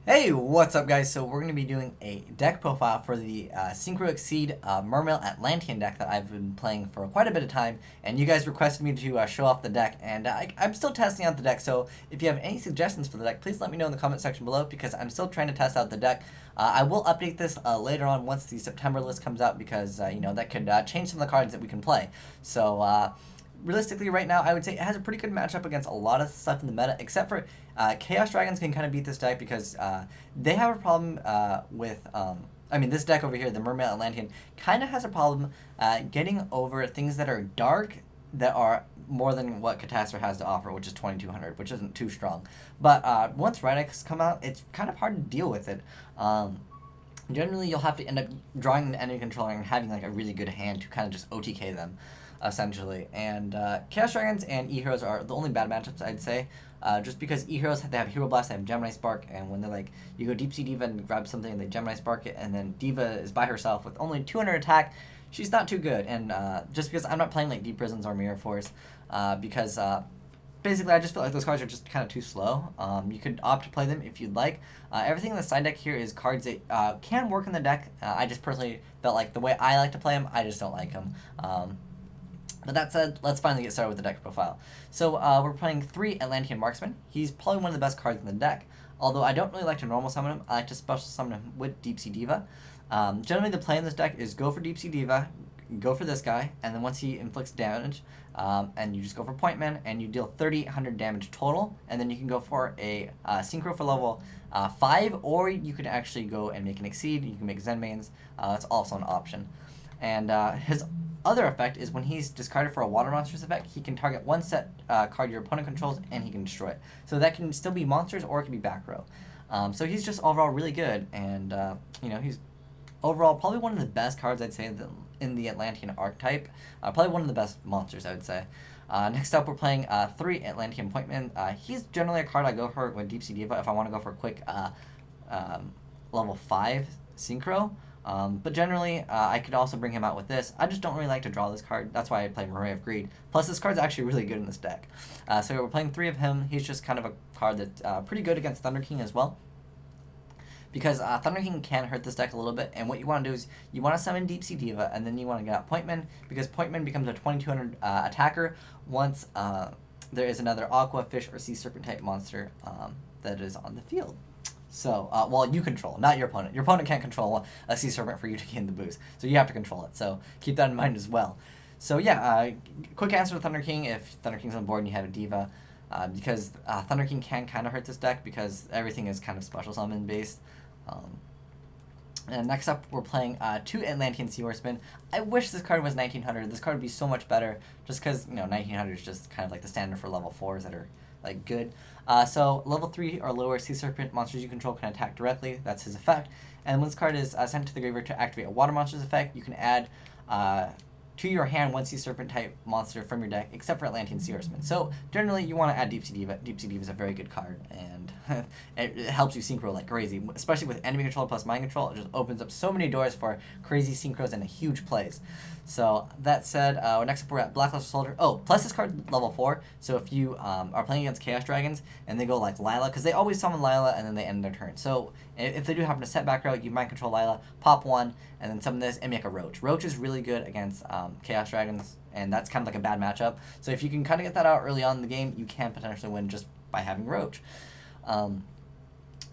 Hey, what's up guys? So we're going to be doing a deck profile for the Synchro Mermail Atlantian deck that I've been playing for quite a bit of time, and you guys requested me to show off the deck, and I'm still testing out the deck, so if you have any suggestions for the deck, please let me know in the comment section below, because I'm still trying to test out the deck. I will update this later on once the September list comes out, because, that could change some of the cards that we can play. So, realistically, right now, I would say it has a pretty good matchup against a lot of stuff in the meta, except for Chaos Dragons can kind of beat this deck because they have a problem with. This deck over here, the Mermail Atlantian, kind of has a problem getting over things that are dark that are more than what Catastrophe has to offer, which is 2200, which isn't too strong. But once Red X come out, it's kind of hard to deal with it. Generally, you'll have to end up drawing an enemy controller and having like a really good hand to kind of just OTK them, essentially. And Chaos Dragons and E-Heroes are the only bad matchups, I'd say. Just because E-Heroes, they have Hero Blast, they have Gemini Spark, and when they're like, you go Deep Sea Diva and grab something and they Gemini Spark it, and then Diva is by herself with only 200 attack, she's not too good. And just because I'm not playing like Deep Prisons or Mirror Force, because basically I just feel like those cards are just kind of too slow. You could opt to play them if you'd like. Everything in the side deck here is cards that can work in the deck. I just personally felt like the way I like to play them, I just don't like them. But that said, let's finally get started with the deck profile. So we're playing 3 Atlantean Marksman. He's probably one of the best cards in the deck. Although I don't really like to normal summon him, I like to special summon him with Deep Sea Diva. Generally the play in this deck is go for Deep Sea Diva, go for this guy, and then once he inflicts damage, and you just go for Point Man, and you deal 300 damage total, and then you can go for a Synchro for level 5, or you could actually go and make an Exceed, you can make Zen Mains, that's also an option. And his other effect is when he's discarded for a water monster's effect, he can target one set card your opponent controls and he can destroy it. So that can still be monsters or it can be back row. So he's just overall really good, and he's overall probably one of the best cards, I'd say, in the Atlantean archetype. Probably one of the best monsters, I would say. Next up, we're playing 3 Atlantean Point Man. He's generally a card I go for with Deep Sea Diva if I want to go for a quick level 5 Synchro. But generally, I could also bring him out with this. I just don't really like to draw this card. That's why I play Ray of Greed. Plus, this card's actually really good in this deck. So we're playing 3 of him. He's just kind of a card that's pretty good against Thunder King as well. Because Thunder King can hurt this deck a little bit, and what you want to do is you want to summon Deep Sea Diva, and then you want to get out Point Man, because Point Man becomes a 2200 attacker once there is another Aqua, Fish, or Sea Serpent type monster that is on the field. So, well, you control, not your opponent. Your opponent can't control a Sea Serpent for you to gain the boost, so you have to control it. So keep that in mind as well. So yeah, quick answer to Thunder King if Thunder King's on board and you have a Diva, because Thunder King can kind of hurt this deck because everything is kind of special summon based. And next up, we're playing 2 Atlantean Sea Horsemen. I wish this card was 1900. This card would be so much better, just because 1900 is just kind of like the standard for level 4s that are like good. So level 3 or lower Sea Serpent monsters you control can attack directly. That's his effect. And when this card is sent to the graveyard to activate a water monster's effect, you can add to your hand one Sea Serpent type monster from your deck, except for Atlantean Sea Horseman. So generally, you want to add Deep Sea Diva. Deep Sea Diva is a very good card, and it helps you synchro like crazy, especially with enemy control plus mind control. It just opens up so many doors for crazy synchros and huge plays. So that said, next up we're at Blackluster Soldier. Oh, plus this card level 4. So if you are playing against Chaos Dragons and they go like Lila, because they always summon Lila and then they end their turn. So if they do happen to set back row, you mind control Lila, pop 1, and then summon this and make a Roach. Roach is really good against Chaos Dragons, and that's kind of like a bad matchup. So if you can kind of get that out early on in the game, you can potentially win just by having Roach.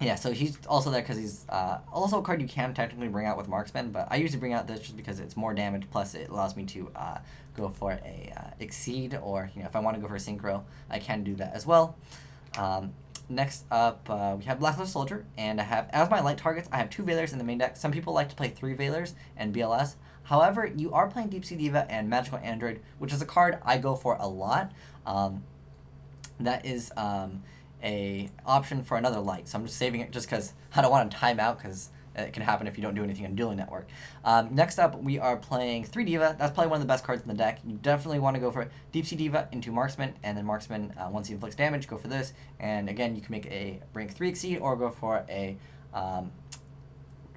Yeah, so he's also there because he's also a card you can technically bring out with Marksman, but I usually bring out this just because it's more damage, plus it allows me to go for a Exceed, or if I want to go for a Synchro, I can do that as well. Next up, we have Blackluster Soldier, and I have, as my light targets, I have 2 Veilers in the main deck. Some people like to play 3 Veilers and BLS. However, you are playing Deep Sea Diva and Magical Android, which is a card I go for a lot. That is a option for another light, so I'm just saving it just because I don't want to time out, because it can happen if you don't do anything on Dueling Network. Next up, we are playing 3 Diva. That's probably one of the best cards in the deck. You definitely want to go for Deep Sea Diva into Marksman, and then Marksman, once he inflicts damage, go for this. And again, you can make a rank 3 Exceed or go for a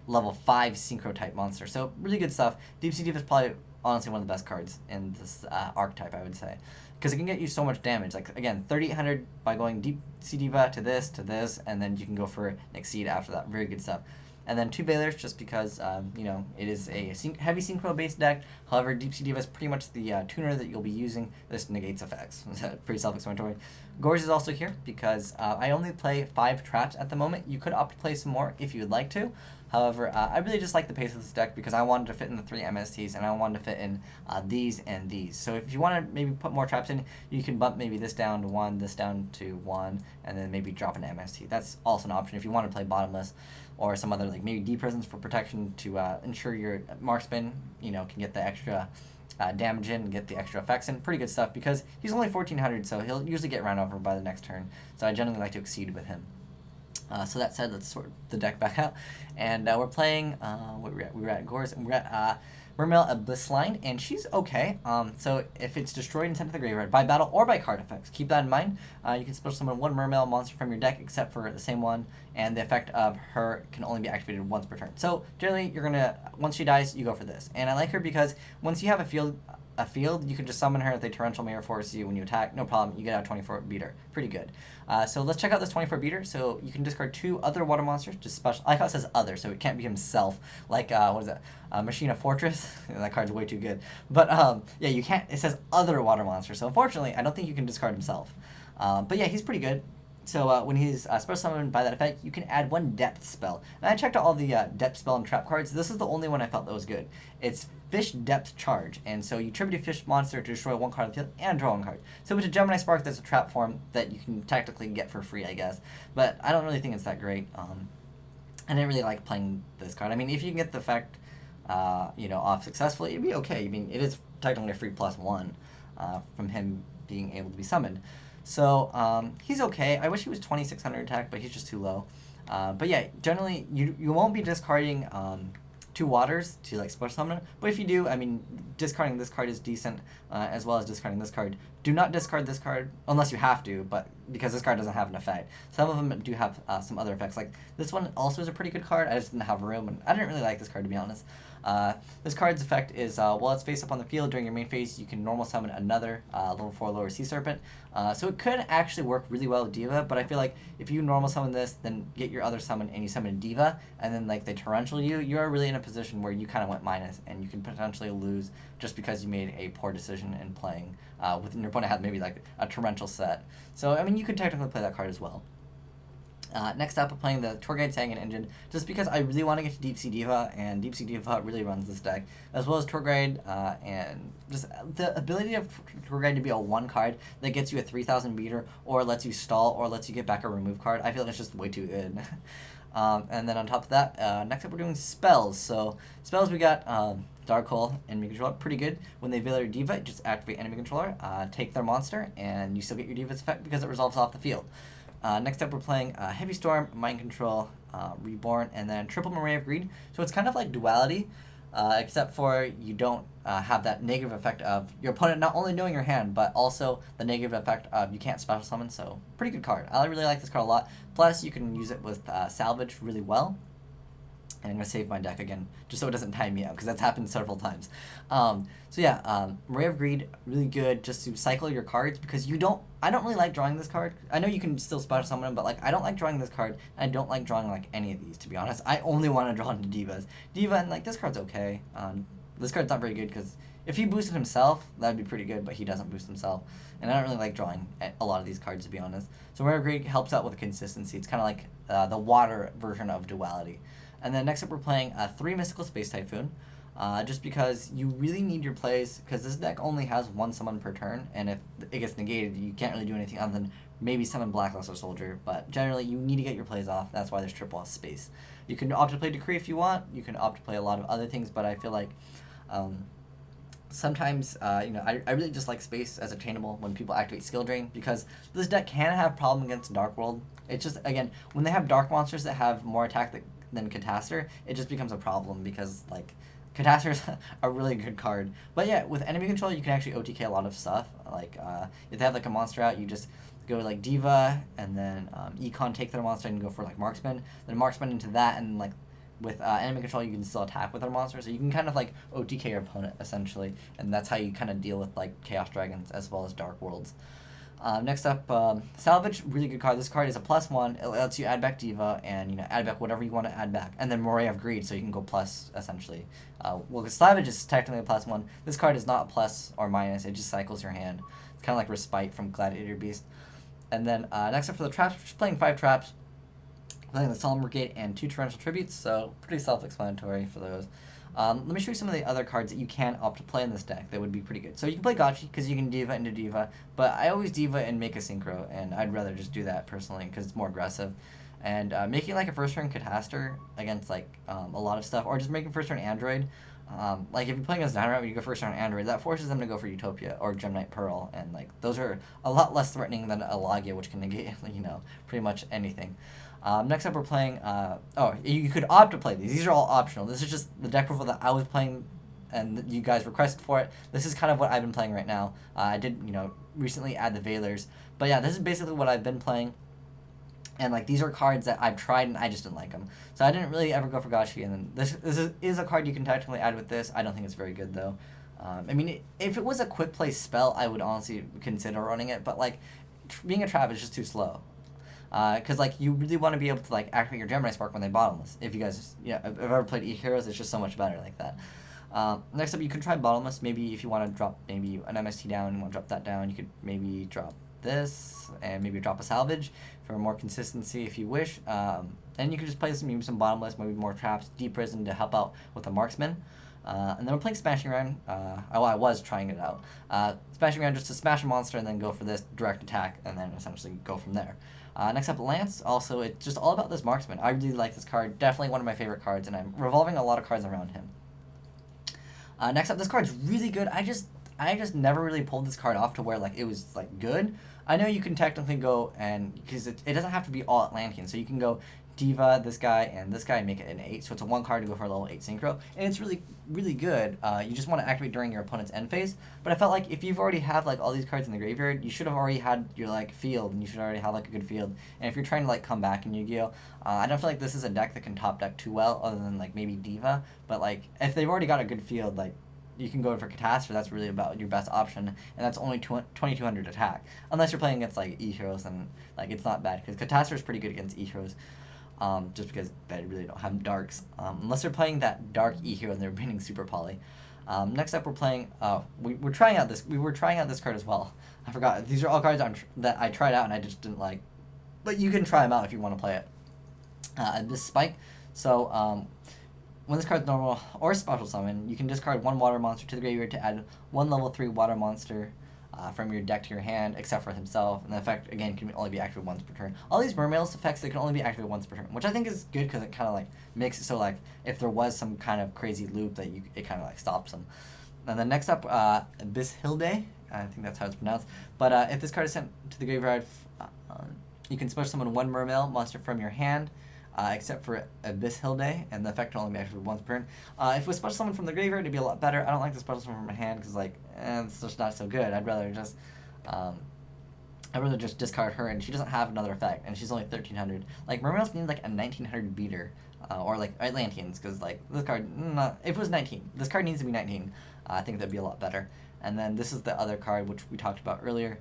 level 5 Synchro type monster. So really good stuff. Deep Sea Diva is probably honestly one of the best cards in this archetype, I would say. because it can get you so much damage. Like, again, 3800 by going Deep Sea Diva to this, and then you can go for an Exceed after that. Very good stuff. And then 2 Bailers, just because, you know, it is a heavy Synchro-based deck. However, Deep Sea Diva is pretty much the tuner that you'll be using. This negates effects. Pretty self-explanatory. Gores is also here, because I only play 5 traps at the moment. You could opt to play some more if you would like to. However, I really just like the pace of this deck because I wanted to fit in the 3 MSTs, and I wanted to fit in these and these. So if you want to maybe put more traps in, you can bump maybe this down to 1, this down to 1, and then maybe drop an MST. That's also an option if you want to play bottomless, or some other, like maybe D prisons for protection to ensure your marksman, you know, can get the extra damage in and get the extra effects in. Pretty good stuff because he's only 1400, so he'll usually get ran over by the next turn. So I generally like to Exceed with him. So that said, let's sort the deck back out, and we're playing. What we were at Gores, and we're at Mermail Atlantian, and she's okay. So if it's destroyed and sent to the graveyard by battle or by card effects, keep that in mind. You can special summon 1 Mermail monster from your deck, except for the same one, and the effect of her can only be activated once per turn. So generally, you're gonna once she dies, you go for this, and I like her because once you have a field, you can just summon her. The Torrential Mirror forces you when you attack, no problem. You get out 24 beater, pretty good. So let's check out this 24 beater. So you can discard 2 other water monsters, just special. I like how it says other, so it can't be himself. Like what is that? Machina Fortress. That card's way too good. But yeah, you can't. It says other water monster. So unfortunately, I don't think you can discard himself. But yeah, he's pretty good. So when he's special summoned by that effect, you can add 1 depth spell. And I checked out all the depth spell and trap cards. This is the only one I felt that was good. It's Fish Depth Charge, and so you tribute a fish monster to destroy 1 card on the field and draw 1 card. So with a Gemini Spark, that's a trap form that you can technically get for free, I guess. But I don't really think it's that great. I didn't really like playing this card. I mean, if you can get the effect, you know, off successfully, it'd be okay. I mean, it is technically a free +1 from him being able to be summoned. So he's okay. I wish he was 2600 attack, but he's just too low. But yeah, generally you won't be discarding 2 waters to like special summon him. But if you do, I mean, discarding this card is decent, as well as discarding this card. Do not discard this card unless you have to, but because this card doesn't have an effect. Some of them do have some other effects. Like this one also is a pretty good card. I just didn't have room, and I didn't really like this card, to be honest. This card's effect is while it's face up on the field during your main phase, you can normal summon another level 4 lower sea serpent. So it could actually work really well with Diva, but I feel like if you normal summon this, then get your other summon and you summon Diva, and then like they torrential you, you are really in a position where you kind of went minus, and you can potentially lose just because you made a poor decision in playing with your opponent had maybe like a torrential set. So I mean, you could technically play that card as well. Next up, we're playing the Tour Guide Sagan Engine, just because I really want to get to Deep Sea Diva, and Deep Sea Diva really runs this deck, as well as Tour Guide, and just the ability of Tour Guide to be a 1 card that gets you a 3000 beater, or lets you stall, or lets you get back a remove card. I feel like it's just way too good. And then on top of that, next up we're doing spells. So spells, we got Dark Hole, Enemy Controller, pretty good. When they Veil their Diva, just activate Enemy Controller, take their monster, and you still get your Diva's effect because it resolves off the field. Next up, we're playing Heavy Storm, Mind Control, Reborn, and then Triple Array of Greed. So it's kind of like Duality, except for you don't have that negative effect of your opponent not only knowing your hand, but also the negative effect of you can't special summon. So pretty good card. I really like this card a lot. Plus, you can use it with Salvage really well. And I'm going to save my deck again, just so it doesn't time me out, because that's happened several times. So yeah, Array of Greed, really good just to cycle your cards, because I don't really like drawing this card. I know you can still special summon them, but like I don't like drawing this card, and I don't like drawing like any of these, to be honest. I only want to draw into Divas. Diva, and like this card's okay. This card's not very good, because if he boosted himself, that'd be pretty good, but he doesn't boost himself. And I don't really like drawing a lot of these cards, to be honest. So Array of Greed helps out with the consistency. It's kind of like the water version of Duality. And then next up, we're playing 3 Mystical Space Typhoon, just because you really need your plays, because this deck only has 1 summon per turn, and if it gets negated, you can't really do anything other than maybe summon Blackluster Soldier, but generally you need to get your plays off. That's why there's triple space. You can opt to play Decree if you want, you can opt to play a lot of other things, but I feel like sometimes, you know, I really just like space as attainable when people activate Skill Drain, because this deck can have problem against Dark World. It's just, again, when they have dark monsters that have more attack than Catastor, it just becomes a problem, because like Catastor's a really good card. But yeah, with enemy control, you can actually OTK a lot of stuff. Like if they have like a monster out, you just go like Diva, and then Econ, take their monster and go for like Marksman, then Marksman into that, and like with enemy control, you can still attack with our monster, so you can kind of like OTK your opponent essentially, and that's how you kind of deal with like Chaos Dragons as well as Dark Worlds. Next up, Salvage, really good card. This card is a +1. It lets you add back Diva and add back whatever you want to add back, and then Moray of Greed, so you can go plus essentially. Well, Salvage is technically a +1. This card is not plus or minus; it just cycles your hand. It's kind of like Respite from Gladiator Beast. And then next up for the traps, we're just playing 5 traps. Playing the Solemn Brigade and 2 Torrential Tributes, so pretty self-explanatory for those. Let me show you some of the other cards that you can opt to play in this deck that would be pretty good. So you can play Gotchi, because you can Diva into Diva, but I always Diva and make a Synchro, and I'd rather just do that personally, because it's more aggressive. And making like a first-turn Catastor against like a lot of stuff, or just making first-turn Android. Like if you're playing against Dynamite, you go first-turn Android, that forces them to go for Utopia or Gemnite Pearl, and like those are a lot less threatening than a Lagia, which can negate, pretty much anything. Next up, we're playing. You could opt to play these. These are all optional. This is just the deck profile that I was playing, and you guys requested for it. This is kind of what I've been playing right now. I did, recently add the Veilers, but yeah, this is basically what I've been playing. And like these are cards that I've tried and I just didn't like them, so I didn't really ever go for Gotchi. And then this is a card you can technically add with this. I don't think it's very good though. If it was a quick play spell, I would honestly consider running it, but like being a trap is just too slow. Because like you really want to be able to like activate your Gemini Spark when they bottomless. If you guys have ever played E-Heroes, it's just so much better like that. Next up, you could try bottomless. Maybe if you want to drop maybe an MST down, you want to drop that down, you could maybe drop this and maybe drop a Salvage for more consistency if you wish. And you could just play maybe some bottomless, maybe more traps, Deep Prison to help out with the Marksman. And then we're playing Smashing Round. I was trying it out. Smashing Round just to smash a monster and then go for this direct attack and then essentially go from there. Next up, Lance. Also, it's just all about this Marksman. I really like this card. Definitely one of my favorite cards, and I'm revolving a lot of cards around him. Next up, this card's really good. I just never really pulled this card off to where like it was like good. I know you can technically go and because it doesn't have to be all Atlantean, so you can go Diva, this guy, and this guy, and make it an 8. So it's a 1 card to go for a level 8 Synchro, and it's really, really good. You just want to activate during your opponent's end phase. But I felt like if you've already have like all these cards in the graveyard, you should have already had your like field, and you should already have like a good field. And if you're trying to like come back in Yu-Gi-Oh, I don't feel like this is a deck that can top deck too well, other than like maybe Diva. But like if they've already got a good field, like you can go for Catastrophe. That's really about your best option, and that's only 2200 attack. Unless you're playing against like E-Heroes, and like it's not bad because Catastrophe is pretty good against E-Heroes. Just because they really don't have darks. Unless they're playing that dark E-Hero and they're banning Super Poly. Next up, we're playing. We were trying out this card as well. I forgot. These are all cards that I tried out and I just didn't like. But you can try them out if you want to play it. This Spike. So when this card's normal or special summon, you can discard 1 water monster to the graveyard to add 1 level 3 water monster from your deck to your hand, except for himself, and the effect again can only be activated once per turn. All these Mermail's effects, they can only be activated once per turn, which I think is good because it kind of like makes it so like if there was some kind of crazy loop that it kind of like stops them. And then next up, Abyss Hilde, I think that's how it's pronounced. But if this card is sent to the graveyard, you can special summon 1 Mermail monster from your hand. Except for Abyss Hilde, and the effect will only be activated once per turn. If it was special summon from the graveyard, it'd be a lot better. I don't like the special summon from my hand because like it's just not so good. I'd rather just discard her, and she doesn't have another effect, and she's only 1300. Like Mermails need like a 1900 beater, or like Atlanteans, because like this card, if it was 19, this card needs to be 19. I think that'd be a lot better. And then this is the other card which we talked about earlier.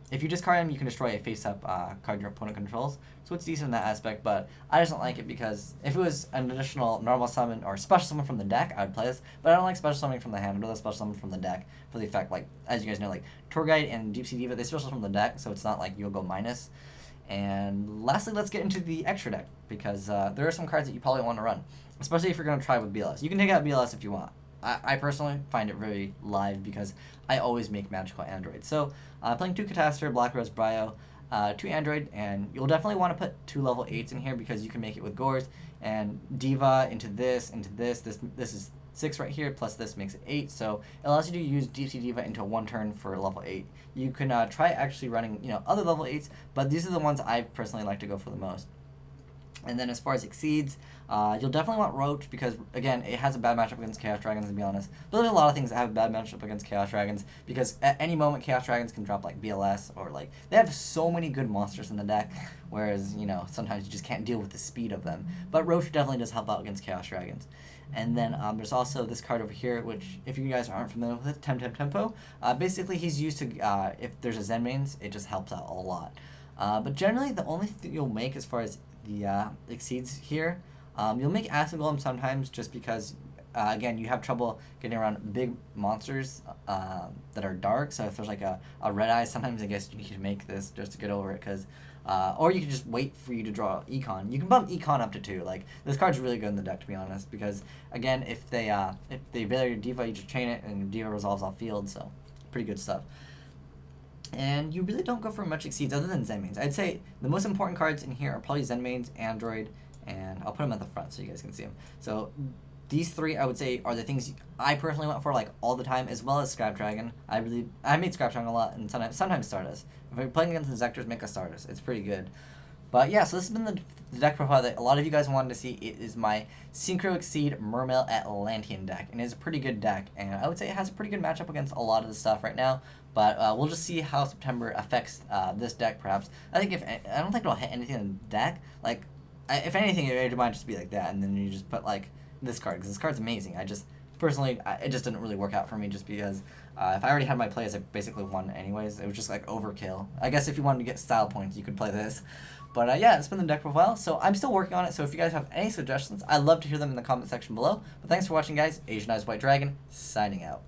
If you discard him, you can destroy a face-up card your opponent controls. So it's decent in that aspect, but I just don't like it because if it was an additional normal summon or special summon from the deck, I would play this. But I don't like special summoning from the hand. I'd rather special summon from the deck for the effect. Like, as you guys know, like Tour Guide and Deep Sea Diva, they special from the deck, so it's not like you'll go minus. And lastly, let's get into the extra deck because there are some cards that you probably want to run, especially if you're going to try with BLS. You can take out BLS if you want. I personally find it very live because I always make magical androids. So playing 2 Catastor, Black Rose, Brio, 2 Android, and you'll definitely want to put 2 level 8s in here because you can make it with Gores, and Diva into this, this is 6 right here, plus this makes it 8, so it allows you to use Deep Sea Diva into 1 turn for level 8. You can try actually running other level 8s, but these are the ones I personally like to go for the most. And then as far as Exceeds, you'll definitely want Roach because, again, it has a bad matchup against Chaos Dragons, to be honest. But there's a lot of things that have a bad matchup against Chaos Dragons because at any moment Chaos Dragons can drop like BLS or like they have so many good monsters in the deck, whereas, you know, sometimes you just can't deal with the speed of them. But Roach definitely does help out against Chaos Dragons. And then there's also this card over here, which, if you guys aren't familiar with it, Tempo. Basically, he's used to, if there's a Zen mains, it just helps out a lot. But generally, the only thing you'll make as far as the Exceeds here, you'll make Acid Golem sometimes just because, again, you have trouble getting around big monsters that are dark. So if there's like a Red Eye, sometimes I guess you need to make this just to get over it because... or you can just wait for you to draw Econ. You can bump Econ up to 2. Like, this card's really good in the deck, to be honest, because, again, if they value your Diva, you just chain it, and Diva resolves off field, so pretty good stuff. And you really don't go for much Exceeds other than Zen mains. I'd say the most important cards in here are probably Zen mains, Android, and I'll put them at the front so you guys can see them. So these 3, I would say, are the things I personally went for like all the time, as well as Scrap Dragon. I made Scrap Dragon a lot, and sometimes Stardust. If you're playing against the Zectors, make a Stardust. It's pretty good. But yeah, so this has been the deck profile that a lot of you guys wanted to see. It is my Synchro Exceed Mermail Atlantian deck, and it's a pretty good deck. And I would say it has a pretty good matchup against a lot of the stuff right now. But we'll just see how September affects this deck, perhaps. I don't think it'll hit anything in the deck. Like, if anything, it might just be like that, and then you just put like this card because this card's amazing. Personally, it just didn't really work out for me just because if I already had my plays, I basically won anyways. It was just like overkill. I guess if you wanted to get style points, you could play this. But yeah, it's been the deck profile. So I'm still working on it. So if you guys have any suggestions, I'd love to hear them in the comment section below. But thanks for watching, guys. Asian Eyes White Dragon, signing out.